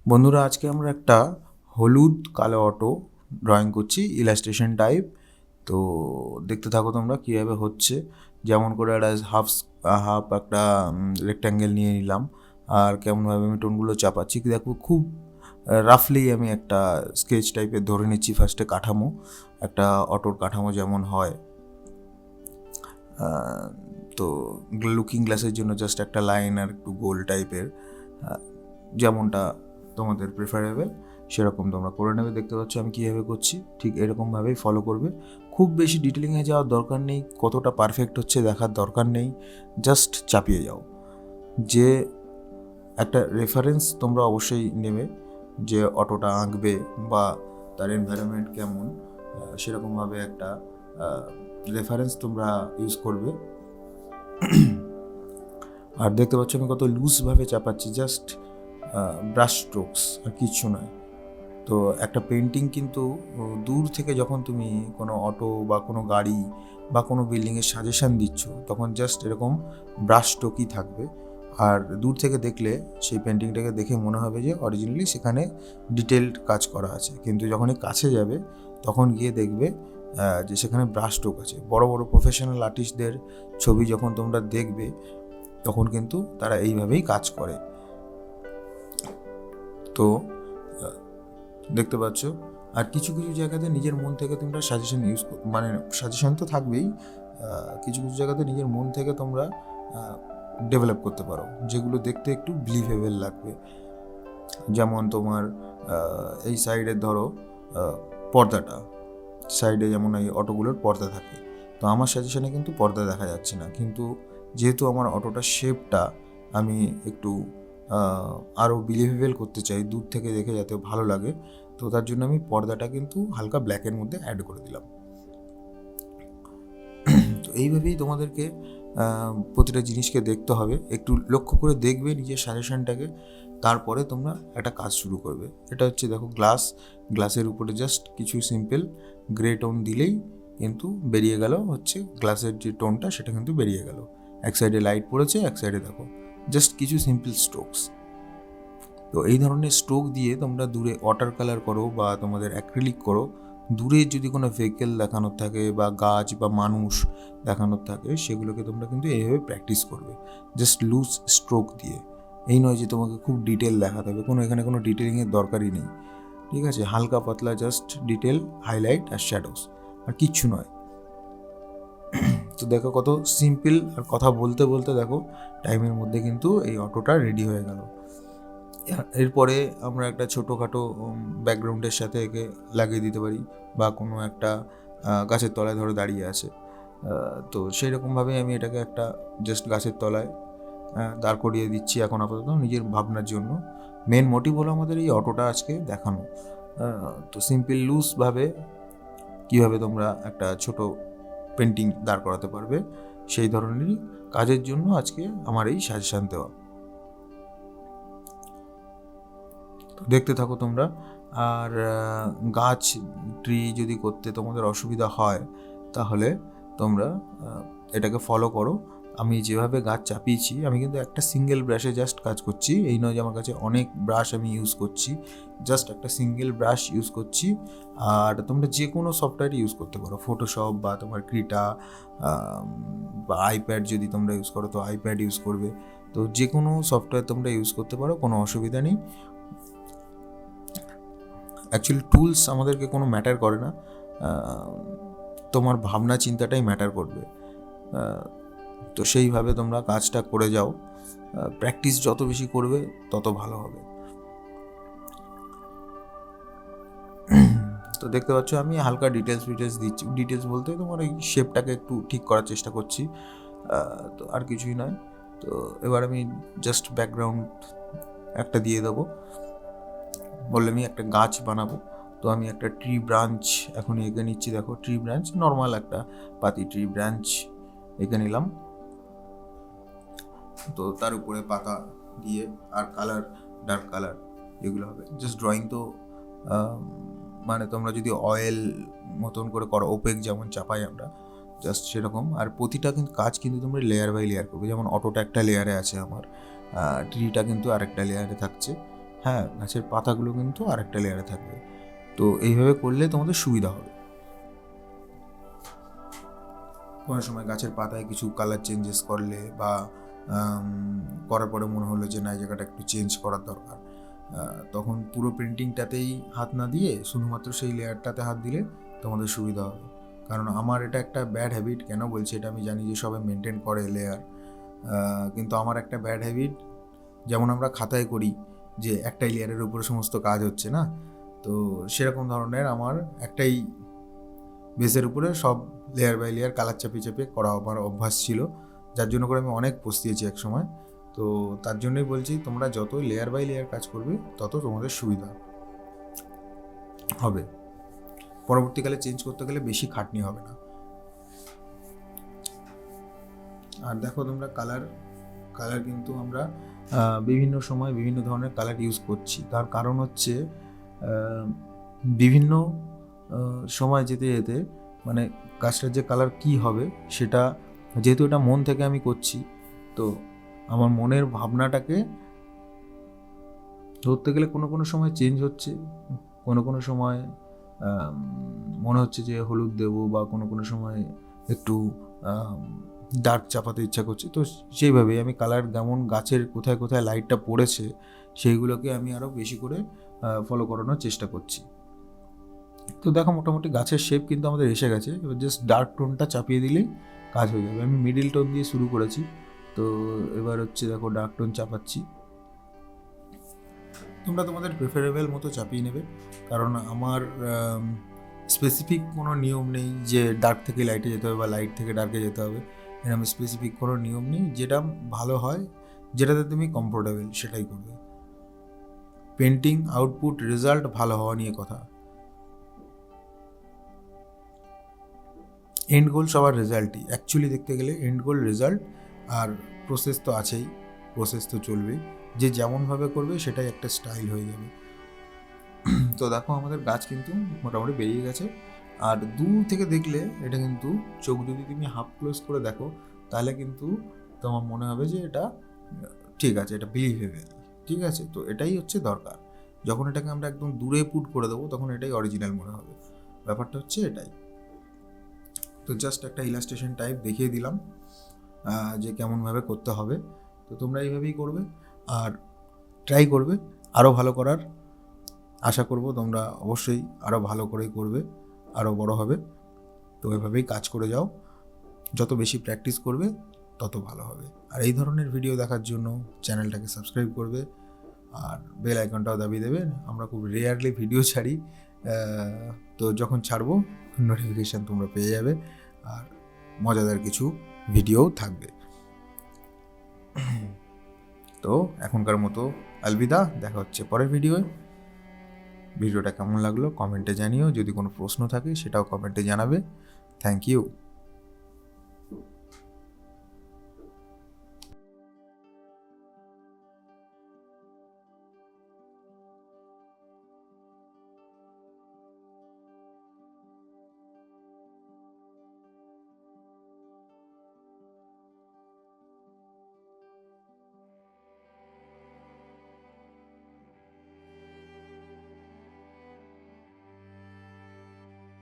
বন্ধুরা, আজকে আমরা একটা হলুদ কালো অটো ড্রয়িং করছি ইলাস্ট্রেশন টাইপ। তো দেখতে থাকো তোমরা কীভাবে হচ্ছে। যেমন করে একটা হাফ হাফ একটা রেক্ট্যাঙ্গেল নিয়ে নিলাম, আর কেমনভাবে আমি টোনগুলো চাপাচ্ছি দেখো। খুব রাফলি আমি একটা স্কেচ টাইপের ধরে নিচ্ছি ফার্স্টে কাঠামো, একটা অটোর কাঠামো যেমন হয়। তো লুকিং গ্লাসের জন্য জাস্ট একটা লাইন আর একটু গোল টাইপের, যেমনটা তোমাদের প্রেফারেবল সেরকম তোমরা করে নেবে। দেখতে পাচ্ছ আমি কীভাবে করছি, ঠিক এরকমভাবেই ফলো করবে। খুব বেশি ডিটেলিংয়ে যাওয়ার দরকার নেই, কতটা পারফেক্ট হচ্ছে দেখার দরকার নেই, জাস্ট চাপিয়ে যাও। যে একটা রেফারেন্স তোমরা অবশ্যই নেবে, যে অটোটা আঁকবে বা তার এনভায়রনমেন্ট কেমন, সেরকমভাবে একটা রেফারেন্স তোমরা ইউজ করবে। আর দেখতে পাচ্ছ আমি কত লুজভাবে চাপাচ্ছি, জাস্ট ব্রাশ স্ট্রোকস আর কিচ্ছু নয়। তো একটা পেন্টিং কিন্তু দূর থেকে যখন তুমি কোনো অটো বা কোনো গাড়ি বা কোনো বিল্ডিংয়ের সাজেশান দিচ্ছ, তখন জাস্ট এরকম ব্রাশ স্ট্রোকই থাকবে। আর দূর থেকে দেখলে সেই পেন্টিংটাকে দেখে মনে হবে যে অরিজিনালি সেখানে ডিটেলড কাজ করা আছে, কিন্তু যখনই কাছে যাবে তখন গিয়ে দেখবে যে সেখানে ব্রাশ স্ট্রোক আছে। বড় বড় প্রফেশনাল আর্টিস্টদের ছবি যখন তোমরা দেখবে তখন কিন্তু তারা এইভাবেই কাজ করে। তো দেখতে পাচ্ছ, আর কিছু কিছু জায়গাতে নিজের মন থেকে তোমরা সাজেশন ইউজ, মানে সাজেশন তো থাকবেই, কিছু কিছু জায়গাতে নিজের মন থেকে তোমরা ডেভেলপ করতে পারো, যেগুলো দেখতে একটু বিলিভেবল লাগবে। যেমন তোমার এই সাইডে ধরো পর্দাটা, সাইডে যেমন এই অটোগুলোর পর্দা থাকে, তো আমার সাজেশনে কিন্তু পর্দা দেখা যাচ্ছে না, কিন্তু যেহেতু আমার অটোটার শেপটা আমি একটু আরও বিলিভেবল করতে চাই, দূর থেকে দেখে যাতে ভালো লাগে, তো তার জন্য আমি পর্দাটা কিন্তু হালকা ব্ল্যাকের মধ্যে অ্যাড করে দিলাম। তো এইভাবেই তোমাদেরকে প্রতিটা জিনিসকে দেখতে হবে, একটু লক্ষ্য করে দেখবে নিজের সাজেশনটাকে, তারপরে তোমরা একটা কাজ শুরু করবে। এটা হচ্ছে দেখো গ্লাসের উপরে জাস্ট কিছু সিম্পল গ্রে টোন দিলেই কিন্তু বেরিয়ে গেল হচ্ছে গ্লাসের যে টোনটা, সেটা কিন্তু বেরিয়ে গেল। এক সাইডে লাইট পড়েছে, এক সাইডে দেখো জাস্ট কিছু সিম্পল স্ট্রোকস। তো এই ধরনের স্ট্রোক দিয়ে তোমরা দূরে ওয়াটার কালার করো বা তোমাদের অ্যাক্রিলিক করো, দূরে যদি কোনো ভেহিকেল দেখানোর থাকে বা গাছ বা মানুষ দেখানোর থাকে, সেগুলোকে তোমরা কিন্তু এইভাবে প্র্যাকটিস করবে, জাস্ট লুজ স্ট্রোক দিয়ে। এই নয় যে তোমাকে খুব ডিটেল দেখাতে হবে, এখানে কোনো ডিটেলিংয়ের দরকারই নেই, ঠিক আছে? হালকা পাতলা জাস্ট ডিটেল, হাইলাইট আর শ্যাডোস, আর কিচ্ছু নয়। তো দেখো কত সিম্পল, আর কথা বলতে বলতে দেখো টাইমের মধ্যে কিন্তু এই অটোটা রেডি হয়ে গেল। এরপরে আমরা একটা ছোটোখাটো ব্যাকগ্রাউন্ডের সাথে একে লাগিয়ে দিতে পারি, বা কোনো একটা গাছের তলায় ধরো দাঁড়িয়ে আছে, তো সেই রকমভাবে আমি এটাকে একটা জাস্ট গাছের তলায় দাঁড় করিয়ে দিচ্ছি এখন আপাতত নিজের ভাবনার জন্য। মেন মোটিভ হলো আমাদের এই অটোটা আজকে দেখানো। তো সিম্পল লুজভাবে কীভাবে তোমরা একটা ছোট পেন্টিং দাঁড় করাতে পারবে, সেই ধরনেরই কাজের জন্য আজকে আমার এই সাজেশান দেওয়া। তো দেখতে থাকো তোমরা। আর গাছ ট্রি যদি করতে তোমাদের অসুবিধা হয়, তাহলে তোমরা এটাকে ফলো করো। আমি যেভাবে গাছ চাপিয়েছি, আমি কিন্তু একটা সিঙ্গেল ব্রাশে জাস্ট কাজ করছি, এই নয় যে আমার কাছে অনেক ব্রাশ আমি ইউজ করছি, জাস্ট একটা সিঙ্গেল ব্রাশ ইউজ করছি। আর তোমরা যে কোনো সফটওয়্যার ইউজ করতে পারো, ফটোশপ বা তোমার ক্রিটা বা আইপ্যাড, যদি তোমরা ইউজ করো তো আইপ্যাড ইউজ করবে। তো যে কোনো সফটওয়্যার তোমরা ইউজ করতে পারো, কোনো অসুবিধা নেই। অ্যাকচুয়ালি টুলস আমাদেরকে কোনো ম্যাটার করে না, তোমার ভাবনা চিন্তাটাই ম্যাটার করবে। তো সেইভাবে তোমরা কাজটা করে যাও, প্র্যাকটিস যত বেশি করবে তত ভালো হবে। তো দেখতে পাচ্ছ আমি হালকা ডিটেলস দিচ্ছি, ডিটেলস বলতে তোমার এই শেপটাকে একটু ঠিক করার চেষ্টা করছি, তো আর কিছুই নয়। তো এবার আমি জাস্ট ব্যাকগ্রাউন্ড একটা দিয়ে দেবো, বললে আমি একটা গাছ বানাবো, তো আমি একটা ট্রি ব্রাঞ্চ এখন এঁকে নিচ্ছি। দেখো ট্রি ব্রাঞ্চ, নর্মাল একটা পাতি ট্রি ব্রাঞ্চ এঁকে নিলাম। তো তার উপরে পাতা দিয়ে আর কালার, ডার্ক কালার যেগুলো হবে, জাস্ট ড্রয়িং। তো মানে তোমরা যদি অয়েল মতন করে করো, ওপেক যেমন চাপাই আমরা, জাস্ট সেরকম। আর প্রতিটা কিন্তু কাজ কিন্তু তোমরা লেয়ার বাই লেয়ার করবে, যেমন অটোটা একটা লেয়ারে আছে আমার, ট্রিটা কিন্তু আরেকটা লেয়ারে থাকছে। হ্যাঁ, গাছের পাতাগুলো কিন্তু আরেকটা লেয়ারে থাকবে। তো এইভাবে করলে তোমাদের সুবিধা হবে। কোনো সময় গাছের পাতায় কিছু কালার চেঞ্জেস করলে বা করার পরে মনে হলো যে না, এই জায়গাটা একটু চেঞ্জ করার দরকার, তখন পুরো প্রিন্টিংটাতেই হাত না দিয়ে শুধুমাত্র সেই লেয়ারটাতে হাত দিলে তোমাদের সুবিধা হবে। কারণ আমার এটা একটা ব্যাড হ্যাবিট। কেন বলছি এটা আমি জানি যে সবাই মেনটেন করে লেয়ার, কিন্তু আমার একটা ব্যাড হ্যাবিট, যেমন আমরা খাতায় করি যে একটাই লেয়ারের উপরে সমস্ত কাজ হচ্ছে না, তো সেরকম ধরনের আমার একটাই বেসের উপরে সব লেয়ার বাই লেয়ার কালার চাপিয়ে চাপিয়ে করা আমার অভ্যাস ছিল, যার জন্য করে আমি অনেক পস্তিয়েছি এক সময়। তো তার জন্যই বলছি, তোমরা যত লেয়ার বাই লেয়ার কাজ করবে তত তোমাদের সুবিধা হবে, পরবর্তীকালে চেঞ্জ করতে গেলে বেশি খাটনি হবে না। আর দেখো তোমরা কালার কিন্তু আমরা বিভিন্ন সময় বিভিন্ন ধরনের কালার ইউজ করছি। তার কারণ হচ্ছে বিভিন্ন সময় যেতে যেতে মানে গাছটার যে কালার কী হবে সেটা, যেহেতু এটা মন থেকে আমি করছি, তো আমার মনের ভাবনাটাকে ধরতে গেলে কোনো সময় চেঞ্জ হচ্ছে, কোনো সময় মনে হচ্ছে যে হলুদ দেবো, বা কোনো সময় একটু ডার্ক চাপাতে ইচ্ছা করছে। তো সেইভাবেই আমি কালার, যেমন গাছের কোথায় কোথায় লাইটটা পড়েছে সেইগুলোকে আমি আরও বেশি করে ফলো করানোর চেষ্টা করছি। তো দেখো মোটামুটি গাছের শেপ কিন্তু আমাদের এসে গেছে। এবার জাস্ট ডার্ক টোনটা চাপিয়ে দিলেই কাজ হয়ে যাবে। আমি মিডিল টোন দিয়ে শুরু করেছি, তো এবার হচ্ছে দেখো ডার্ক টোন চাপাচ্ছি। তোমরা তোমাদের প্রেফারেবল মতো চাপিয়ে নেবে, কারণ আমার স্পেসিফিক কোনো নিয়ম নেই যে ডার্ক থেকে লাইটে যেতে হবে বা লাইট থেকে ডার্কে যেতে হবে। এরকম স্পেসিফিক কোনো নিয়ম নেই। যেটা ভালো হয়, যেটাতে তুমি কমফোর্টেবল, সেটাই করবে। পেন্টিং আউটপুট রেজাল্ট ভালো হওয়া নিয়ে কথা। এন্ড গোল সবার রেজাল্টই, অ্যাকচুয়ালি দেখতে গেলে এন্ড গোল রেজাল্ট, আর প্রসেস তো আছেই, প্রসেস তো চলবেই। যে যেমনভাবে করবে সেটাই একটা স্টাইল হয়ে যাবে। তো দেখো আমাদের গাছ কিন্তু মোটামুটি বেরিয়ে গেছে। আর দূর থেকে দেখলে এটা কিন্তু, চোখ যদি তুমি হাফ ক্লোজ করে দেখো, তাহলে কিন্তু তোমার মনে হবে যে এটা ঠিক আছে, এটা বিলিভেবল। ঠিক আছে, তো এটাই হচ্ছে দরকার। যখন এটাকে আমরা একদম দূরে পুট করে দেবো তখন এটাই অরিজিনাল মনে হবে। ব্যাপারটা হচ্ছে এটাই। তো জাস্ট একটা ইলাস্ট্রেশন টাইপ দেখিয়ে দিলাম যে কেমনভাবে করতে হবে। তো তোমরা এইভাবেই করবে আর ট্রাই করবে আরও ভালো করার। আশা করব তোমরা অবশ্যই আরও ভালো করেই করবে, আরও বড় হবে। তো এভাবেই কাজ করে যাও, যত বেশি প্র্যাকটিস করবে তত ভালো হবে। আর এই ধরনের ভিডিও দেখার জন্য চ্যানেলটাকে সাবস্ক্রাইব করবে আর বেল আইকনটাও দাবিয়ে দেবে। আমরা খুব রেয়ারলি ভিডিও ছাড়ি, তো যখন ছাড়বো নোটিফিকেশান তোমরা পেয়ে যাবে, আর মজাদার কিছু ভিডিওও থাকবে। তো এখনকার মতো আলবিদা, দেখা হচ্ছে পরের ভিডিওয়। ভিডিওটা কেমন লাগলো কমেন্টে জানিও, যদি কোনো প্রশ্ন থাকে সেটাও কমেন্টে জানাবে। Thank you.